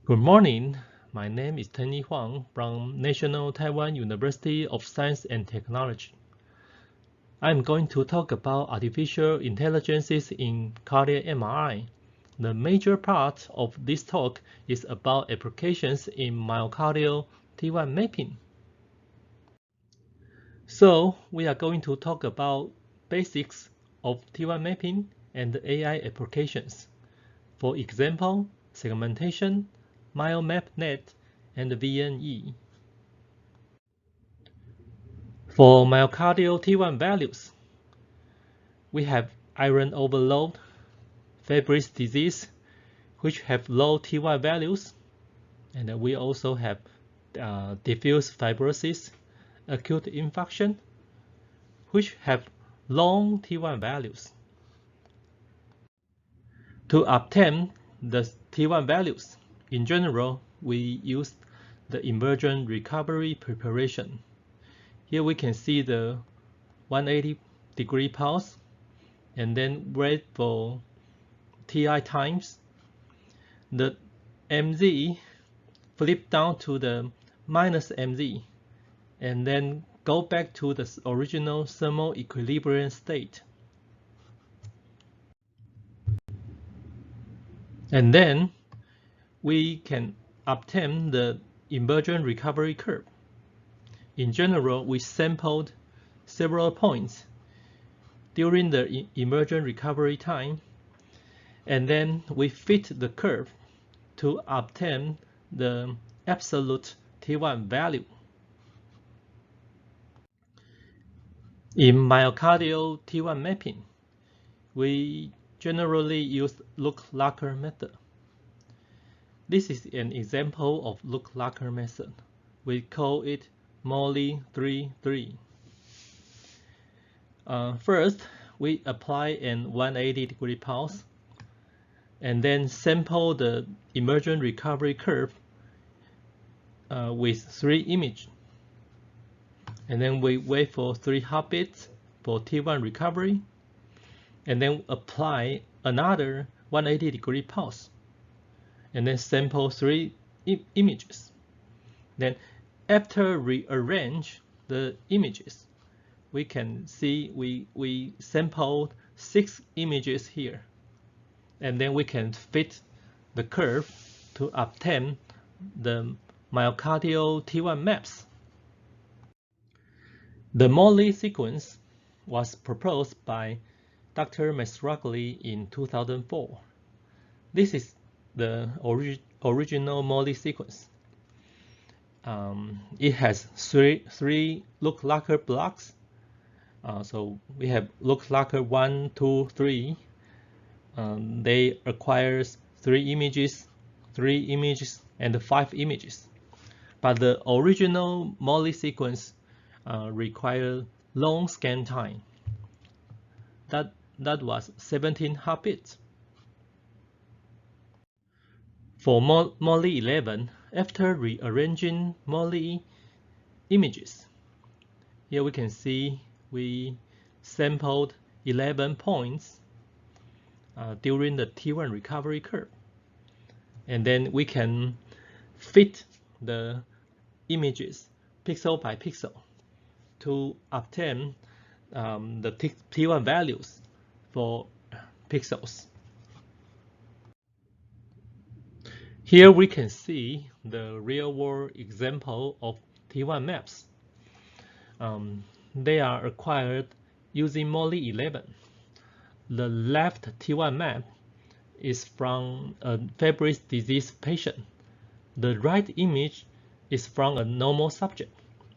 Good morning. My name is Tenny Huang from National Taiwan University of Science and Technology. I'm going to talk about artificial intelligences in cardiac MRI. The major part of this talk is about applications in myocardial T1 mapping. So we are going to talk about basics of T1 mapping and AI applications. For example, segmentation, MyoMapNet, and VNE. For myocardial T1 values, we have iron overload, Fabry's disease, which have low T1 values, and we also have diffuse fibrosis, acute infarction, which have long T1 values. To obtain the T1 values, in general, we use the inversion recovery preparation. Here we can see the 180-degree pulse, and then wait for TI times. The MZ flip down to the minus MZ, and then go back to the original thermal equilibrium state. And then we can obtain the inversion recovery curve. In general, we sampled several points during the inversion recovery time, and then we fit the curve to obtain the absolute T1 value. In myocardial T1 mapping, we generally use Look-Lacker method. This is an example of Look-Lacker method. We call it MOLLI-11. First, we apply an 180-degree pulse, and then sample the inversion recovery curve with 3 images. And then we wait for 3 heartbeats for T1 recovery, and then apply another 180-degree pulse, and then sample 3 images. Then after rearrange the images, we can see we sampled 6 images here, and then we can fit the curve to obtain the myocardial T1 maps. The MOLLI sequence was proposed by Dr. Masragli in 2004. This is the original MOLLI sequence. It has three Look-Lacker blocks. So we have Look-Lacker 1, 2, 3. They requires 3 images, 3 images, and 5 images. But the original MOLLI sequence required long scan time. That was 17 heartbeats. For MOLLI-11, after rearranging MOLLI images, here we can see we sampled 11 points during the T1 recovery curve. And then we can fit the images pixel by pixel to obtain the T1 values for pixels. Here we can see the real-world example of T1 maps. They are acquired using MOLLI-11. The left T1 map is from a Fabry's disease patient. The right image is from a normal subject.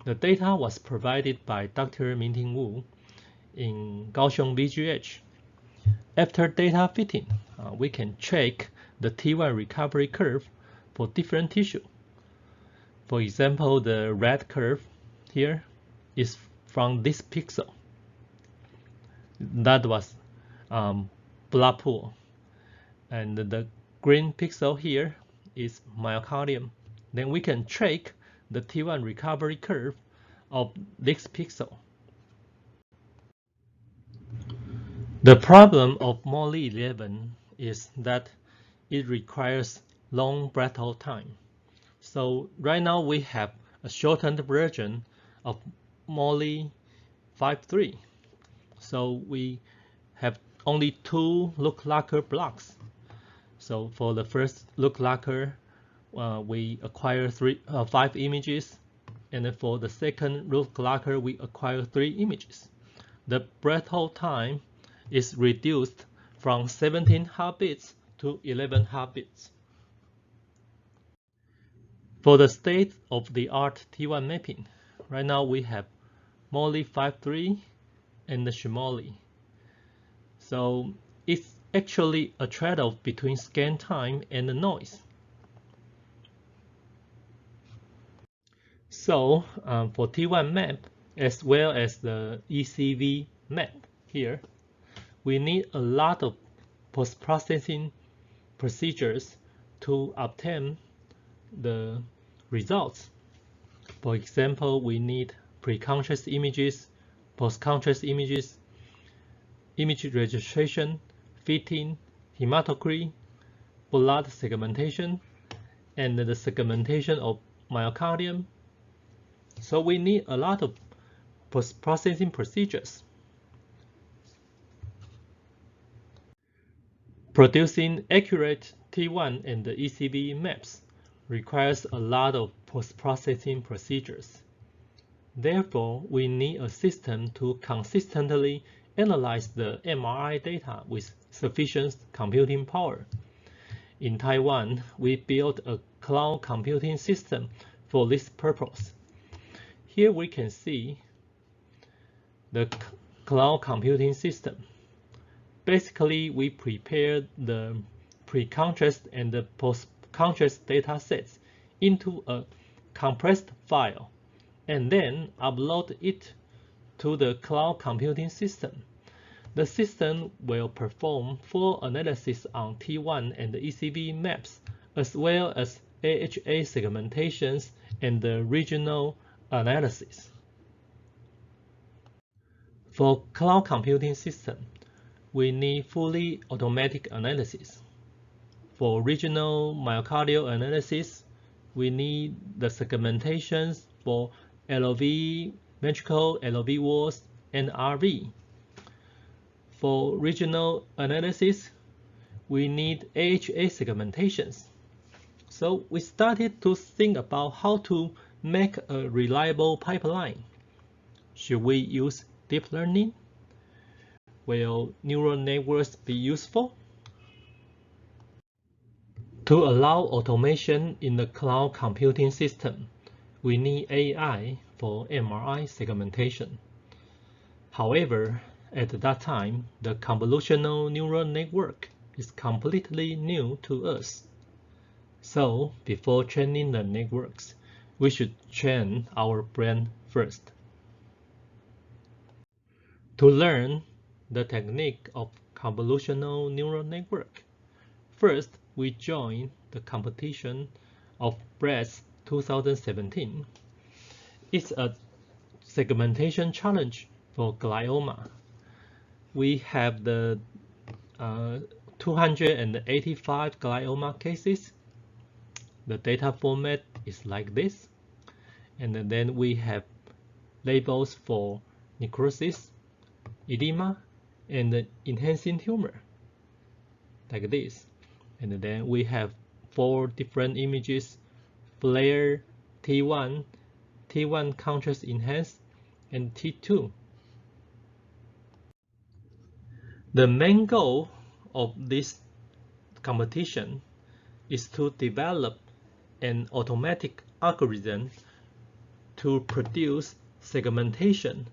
The data was provided by Dr. Mingting Wu in Kaohsiung VGH. After data fitting, we can check the T1 recovery curve for different tissue. For example, the red curve here is from this pixel. That was blood pool. And the green pixel here is myocardium. Then we can check the T1 recovery curve of this pixel. The problem of MOLLI-11 is that it requires long BraTS time. So right now we have a shortened version of MOLLI-11. So we have only 2 lookalike blocks. So for the first lookalike, we acquire 5 images, and then for the second lookalike, we acquire 3 images. The BraTS time is reduced from 17 heartbeats to 11 heartbeats. For the state-of-the-art T1 mapping, right now we have MOLLI-11 and the SHMOLLI. So it's actually a trade-off between scan time and the noise. So for T1 map, as well as the ECV map here, we need a lot of post-processing procedures to obtain the results. For example, we need pre-contrast images, post-contrast images, image registration, fitting, hematocrit, blood segmentation, and the segmentation of myocardium. So we need a lot of post-processing procedures. Producing accurate T1 and the ECV maps requires a lot of post-processing procedures. Therefore, we need a system to consistently analyze the MRI data with sufficient computing power. In Taiwan, we built a cloud computing system for this purpose. Here we can see the cloud computing system. Basically, we prepare the pre-contrast and the post-contrast data sets into a compressed file and then upload it to the cloud computing system. The system will perform full analysis on T1 and the ECV maps, as well as AHA segmentations and the regional analysis. For cloud computing system, we need fully automatic analysis. For regional myocardial analysis, we need the segmentations for LV ventricle, LV walls, and RV. For regional analysis, we need AHA segmentations. So we started to think about how to make a reliable pipeline. Should we use deep learning? Will neural networks be useful? To allow automation in the cloud computing system, we need AI for MRI segmentation. However, at that time, the convolutional neural network is completely new to us. So, before training the networks, we should train our brain first. To learn the technique of convolutional neural network, first we join the competition of BraTS 2017. It's a segmentation challenge for glioma. We have the 285 glioma cases. The data format is like this. And then we have labels for necrosis, edema, and the enhancing tumor, like this. And then we have 4 different images: flare, T1, T1 contrast enhanced, and T2. The main goal of this competition is to develop an automatic algorithm to produce segmentation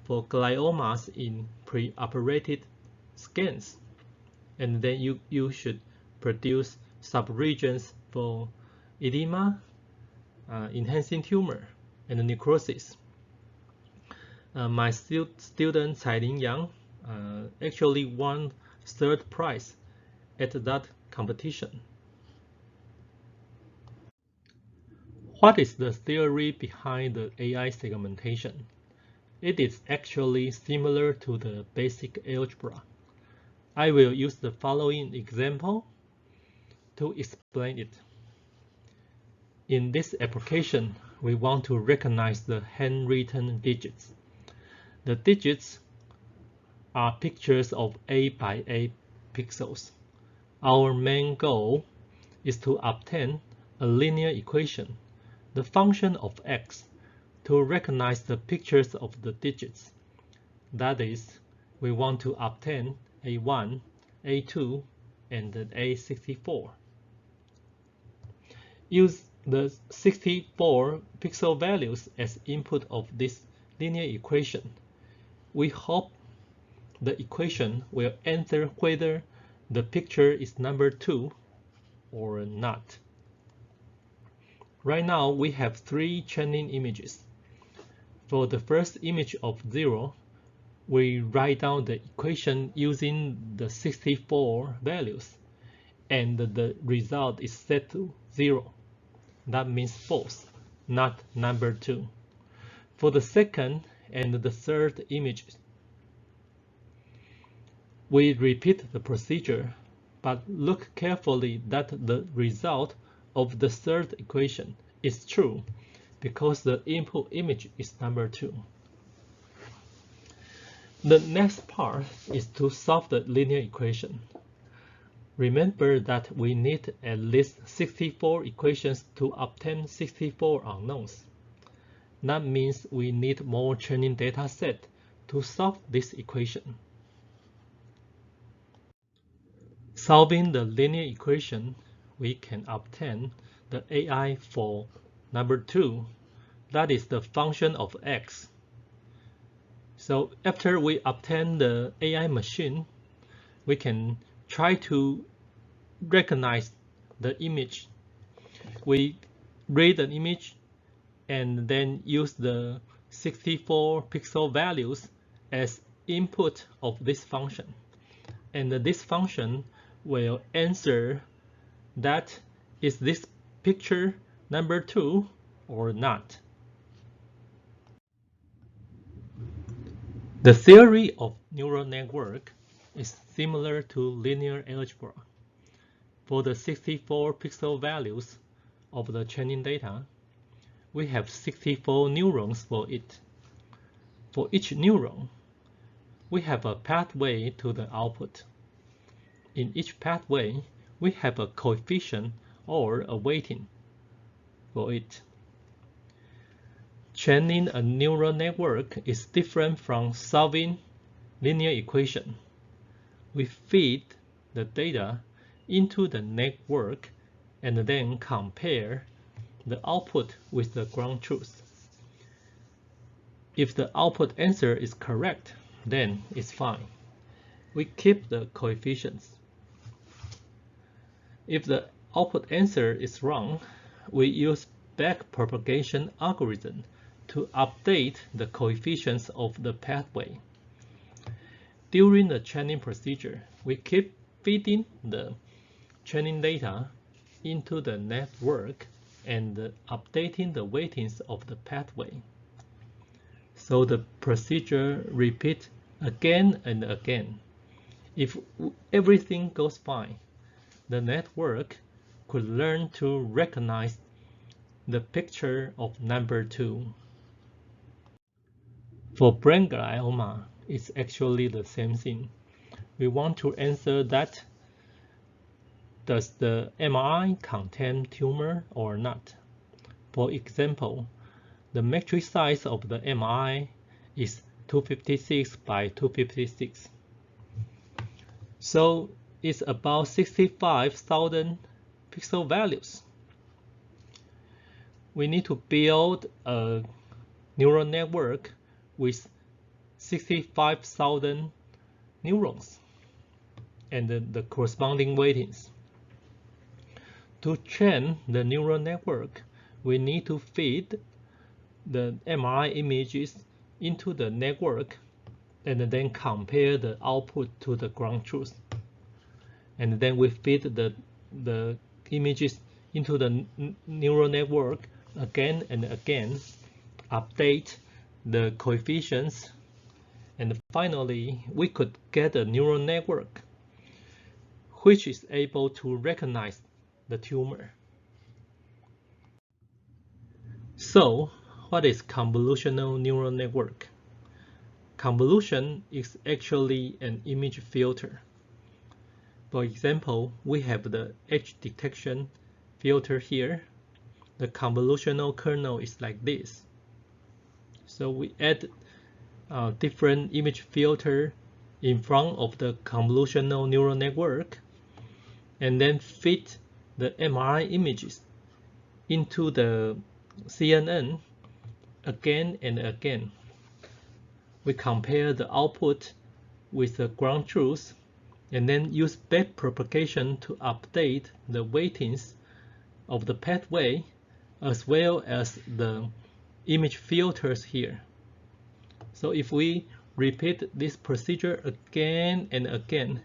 for gliomas in pre-operated scans. And then you should produce subregions for edema, enhancing tumor, and necrosis. My student Cailin Yang actually won 3rd prize at that competition. What is the theory behind the AI segmentation? It is actually similar to the basic algebra. I will use the following example to explain it. In this application, we want to recognize the handwritten digits. The digits are pictures of 8 by 8 pixels. Our main goal is to obtain a linear equation, the function of x, to recognize the pictures of the digits. That is, we want to obtain A1, A2, and A64. Use the 64 pixel values as input of this linear equation. We hope the equation will answer whether the picture is number 2 or not. Right now, we have 3 training images. For the first image of 0, we write down the equation using the 64 values, and the result is set to 0. That means false, not number 2. For the second and the third images, we repeat the procedure, but look carefully that the result of the third equation is true, because the input image is number 2. The next part is to solve the linear equation. Remember that we need at least 64 equations to obtain 64 unknowns. That means we need more training data set to solve this equation. Solving the linear equation, we can obtain the AI for number 2, that is the function of x. So after we obtain the AI machine, we can try to recognize the image. We read the image and then use the 64 pixel values as input of this function. And this function will answer that is this picture number 2 or not. The theory of neural network is similar to linear algebra. For the 64 pixel values of the training data, we have 64 neurons for it. For each neuron, we have a pathway to the output. In each pathway, we have a coefficient or a weighting for it. Training a neural network is different from solving linear equation. We feed the data into the network and then compare the output with the ground truth. If the output answer is correct, then it's fine. We keep the coefficients. If the output answer is wrong, we use backpropagation algorithm to update the coefficients of the pathway. During the training procedure, we keep feeding the training data into the network and updating the weightings of the pathway. So the procedure repeats again and again. If everything goes fine, the network could learn to recognize the picture of number 2. For brain glioma, it's actually the same thing. We want to answer that does the MRI contain tumor or not? For example, the matrix size of the MRI is 256 by 256. So it's about 65,000 pixel values. We need to build a neural network with 65,000 neurons and the corresponding weightings. To train the neural network, we need to feed the MRI images into the network and then compare the output to the ground truth. And then we feed the images into the neural network again and again, update the coefficients, and finally we could get a neural network which is able to recognize the tumor. So, what is convolutional neural network? Convolution is actually an image filter. For example, we have the edge detection filter here. The convolutional kernel is like this. So we add different image filter in front of the convolutional neural network and then fit the MRI images into the CNN again and again. We compare the output with the ground truth and then use backpropagation to update the weightings of the pathway as well as the image filters here. So if we repeat this procedure again and again,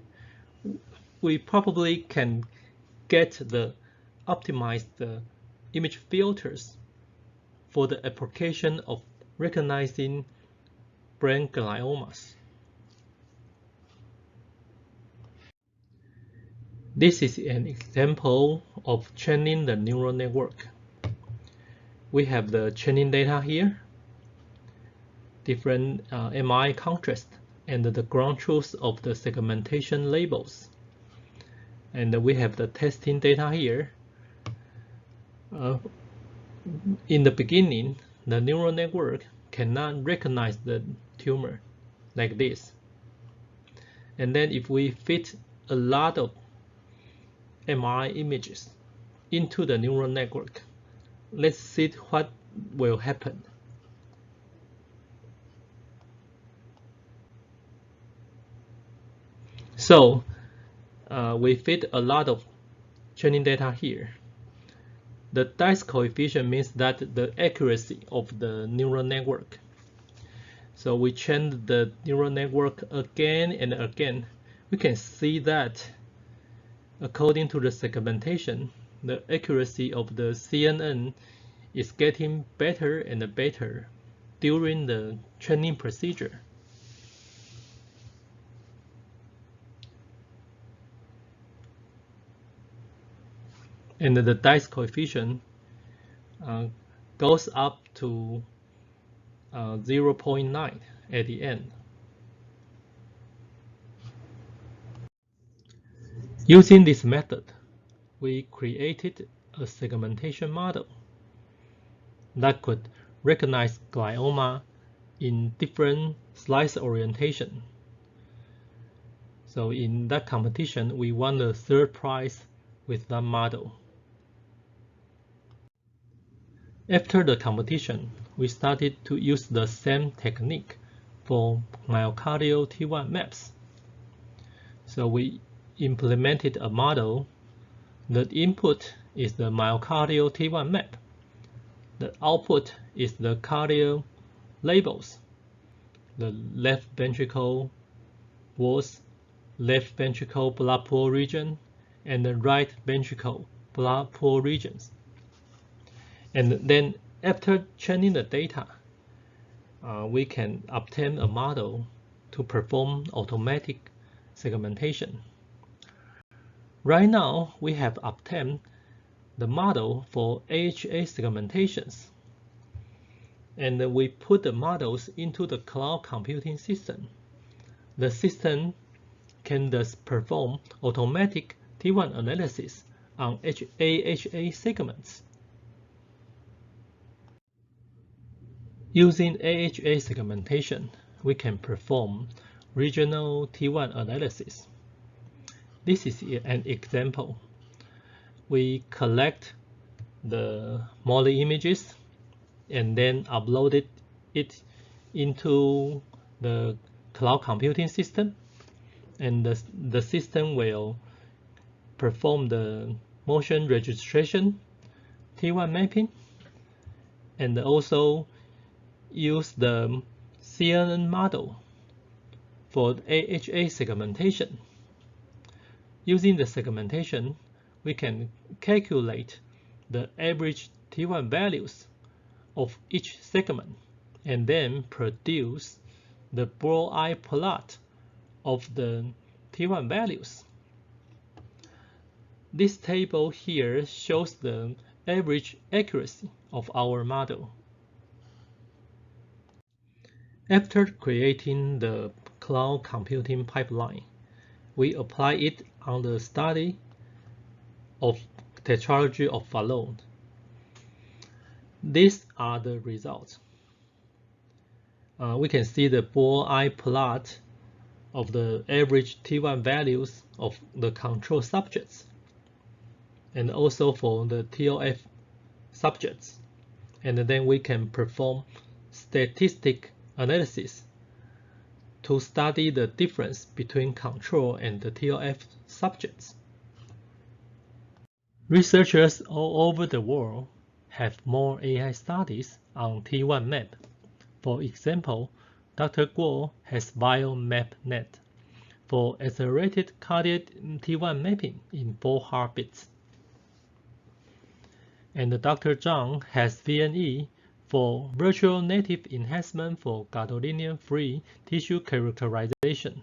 we probably can get the optimized image filters for the application of recognizing brain gliomas. This is an example of training the neural network. We have the training data here, different MI contrast, and the ground truth of the segmentation labels. And we have the testing data here. In the beginning, the neural network cannot recognize the tumor like this. And then if we fit a lot of MRI images into the neural network, let's see what will happen. So we fit a lot of training data here. The dice coefficient means that the accuracy of the neural network. So we train the neural network again and again. We can see that according to the segmentation, the accuracy of the CNN is getting better and better during the training procedure. And the dice coefficient goes up to 0.9 at the end. Using this method, we created a segmentation model that could recognize glioma in different slice orientation. So in that competition, we won the third prize with that model. After the competition, we started to use the same technique for myocardial T1 maps. So we implemented a model. The input is the myocardial T1 map. The output is the cardiac labels. The left ventricle was left ventricle blood pool region and the right ventricle blood pool regions. And then after training the data, we can obtain a model to perform automatic segmentation. Right now, we have obtained the model for AHA segmentations. And we put the models into the cloud computing system. The system can thus perform automatic T1 analysis on AHA segments. Using AHA segmentation, we can perform regional T1 analysis. This is an example. We collect the MOLLI images and then uploaded it into the cloud computing system, and the system will perform the motion registration, T1 mapping, and also use the CNN model for AHA segmentation. Using the segmentation, we can calculate the average T1 values of each segment and then produce the broad-eye plot of the T1 values. This table here shows the average accuracy of our model. After creating the cloud computing pipeline, we apply it on the study of tetralogy of fallot. These are the results. We can see the bull's-eye plot of the average T1 values of the control subjects, and also for the TOF subjects. And then we can perform statistic analysis to study the difference between control and the TOF subjects. Researchers all over the world have more AI studies on T1 map. For example, Dr. Guo has BioMapNet for accelerated cardiac T1 mapping in 4 heartbeats. And Dr. Zhang has VNE for virtual native enhancement for gadolinium-free tissue characterization.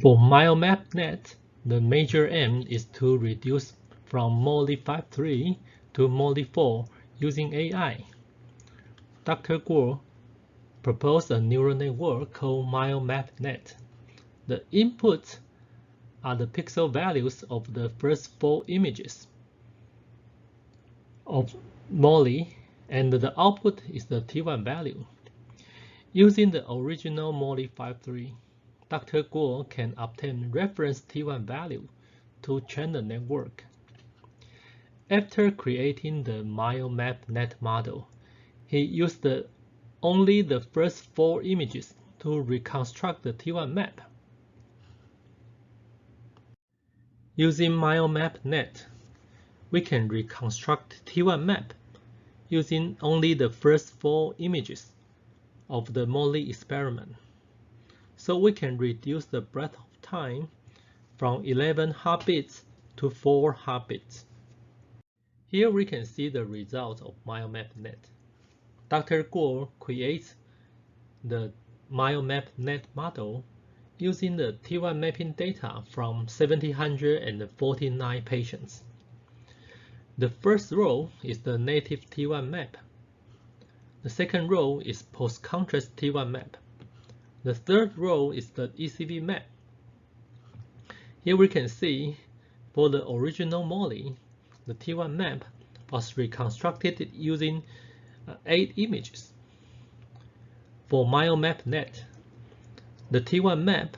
For MyoMapNet, the major aim is to reduce from MOLLI-53 to MOLLI-4 using AI. Dr. Guo proposed a neural network called MyoMapNet. The inputs are the pixel values of the first 4 images of MOLLI, and the output is the T1 value. Using the original MOLLI-53, Dr. Guo can obtain reference T1 value to train the network. After creating the MyoMapNet model, he used only the first 4 images to reconstruct the T1 map. Using MyoMapNet, we can reconstruct T1 map using only the first 4 images of the MOLLI experiment. So we can reduce the breadth of time from 11 heartbeats to 4 heartbeats. Here we can see the results of MyoMapNet. Dr. Guo creates the MyoMapNet model using the T1 mapping data from 749 patients. The first row is the native T1 map. The second row is post-contrast T1 map. The third row is the ECV map. Here we can see for the original MOLLI, the T1 map was reconstructed using 8 images. For MyoMapNet, the T1 map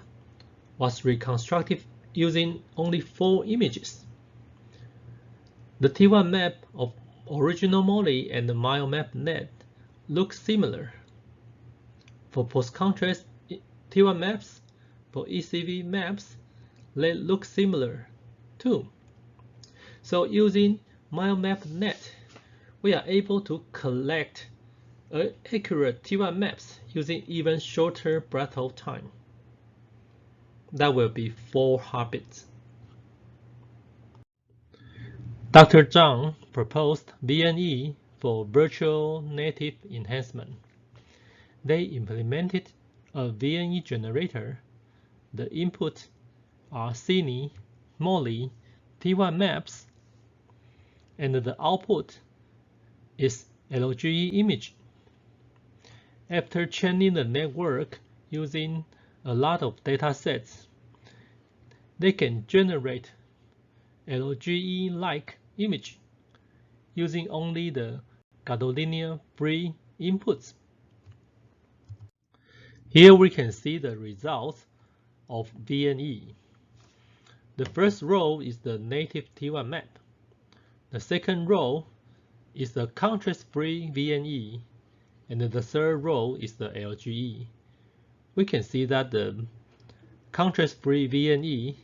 was reconstructed using only 4 images. The T1 map of original MOLLI and the MyoMapNet look similar. For post-contrast T1 maps, for ECV maps, they look similar too. So using MyoMapNet, we are able to collect accurate T1 maps using even shorter breadth of time. That will be 4 heartbeats. Dr. Zhang proposed VNE for virtual native enhancement. They implemented a VNE generator. The inputs are Cine, MOLLI, T1 maps, and the output is LGE image. After training the network using a lot of data sets, they can generate LGE-like image using only the gadolinium-free inputs. Here we can see the results of VNE. The first row is the native T1 map. The second row is the contrast-free VNE, and the third row is the LGE. We can see that the contrast-free VNE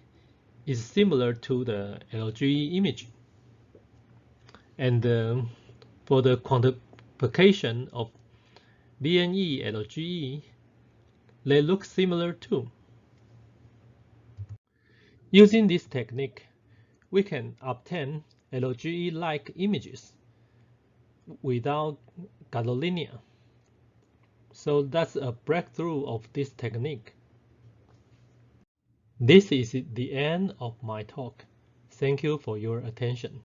is similar to the LGE image. And for the quantification of VNE and LGE, they look similar too. Using this technique, we can obtain LGE-like images without gadolinium. So that's a breakthrough of this technique. This is the end of my talk. Thank you for your attention.